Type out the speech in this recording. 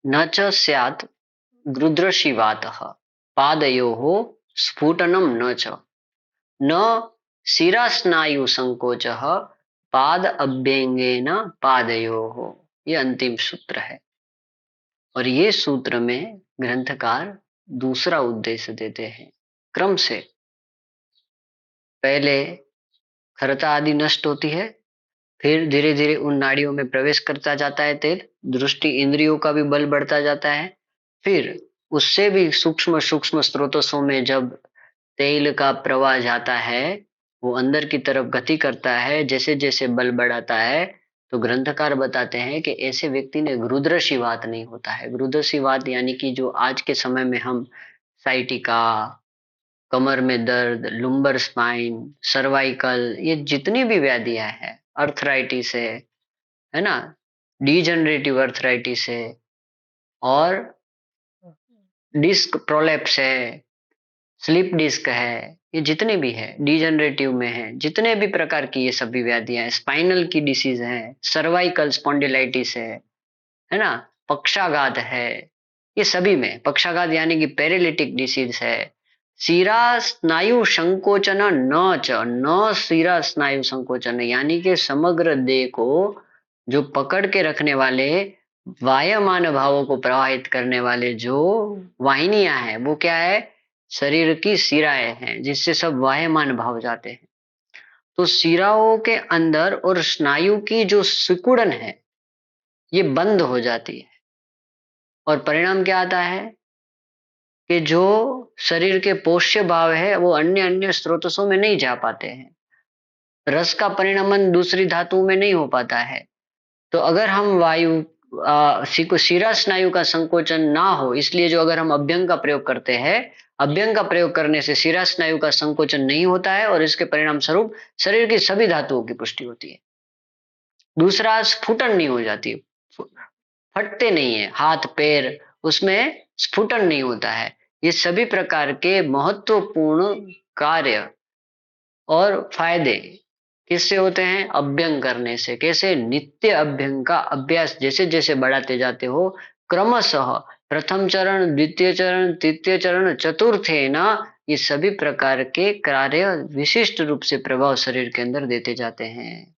न च स्यात् गृध्रशिवातः पादयोः स्फुटनं न च न शिरास्नायु संकोचः पाद अभ्यंगेन पादयोः। ये अंतिम सूत्र है। और ये सूत्र में ग्रंथकार दूसरा उद्देश्य देते हैं। क्रम से पहले खरता आदि नष्ट होती है, फिर धीरे धीरे उन नाड़ियों में प्रवेश करता जाता है तेल, दृष्टि इंद्रियों का भी बल बढ़ता जाता है। फिर उससे भी सूक्ष्म सूक्ष्म स्रोतों में जब तेल का प्रवाह जाता है, वो अंदर की तरफ गति करता है, जैसे जैसे बल बढ़ाता है, तो ग्रंथकार बताते हैं कि ऐसे व्यक्ति ने गृध्रशीवात नहीं होता है। गृध्रशीवात यानी कि जो आज के समय में हम साइटिका, कमर में दर्द, लुम्बर स्पाइन, सर्वाइकल, ये जितनी भी व्याधियां हैं, अर्थराइटिस है ना, डीजनरेटिव अर्थराइटिस है, और डिस्क प्रोलेप्स है, स्लिप डिस्क है, ये जितने भी है डीजनरेटिव में है, जितने भी प्रकार की ये सभी व्याधियां हैं, स्पाइनल की डिसीज है, सर्वाइकल स्पॉन्डिलाइटिस है ना, पक्षाघात है, ये सभी में पक्षाघात यानी कि पैरालिटिक डिसीज है, शिरा स्नायु संकोचन न च, न शिरा स्नायु संकोचन यानी कि समग्र देह को जो पकड़ के रखने वाले वायमान भावों को प्रवाहित करने वाले जो वाहिनियां हैं, वो क्या है, शरीर की शिराएं हैं, जिससे सब वायमान भाव जाते हैं। तो शिराओं के अंदर और स्नायु की जो सिकुड़न है, ये बंद हो जाती है, और परिणाम क्या आता है कि जो शरीर के पोष्य भाव है वो अन्य अन्य स्रोतों में नहीं जा पाते हैं, रस का परिणमन दूसरी धातुओं में नहीं हो पाता है। तो अगर हम वायु शिरा स्नायु का संकोचन ना हो, इसलिए जो अगर हम अभ्यंग का प्रयोग करते हैं, अभ्यंग का प्रयोग करने से शिरा स्नायु का संकोचन नहीं होता है, और इसके परिणाम स्वरूप शरीर की सभी धातुओं की पुष्टि होती है। दूसरा, स्फुटन नहीं हो जाती, फटते नहीं है हाथ पैर, उसमें स्फुटन नहीं होता है। ये सभी प्रकार के महत्वपूर्ण कार्य और फायदे किससे होते हैं, अभ्यंग करने से। कैसे, नित्य अभ्यंग का अभ्यास जैसे जैसे बढ़ाते जाते हो, क्रमशः प्रथम चरण, द्वितीय चरण, तृतीय चरण, चतुर्थे ना, ये सभी प्रकार के कार्य विशिष्ट रूप से प्रभाव शरीर के अंदर देते जाते हैं।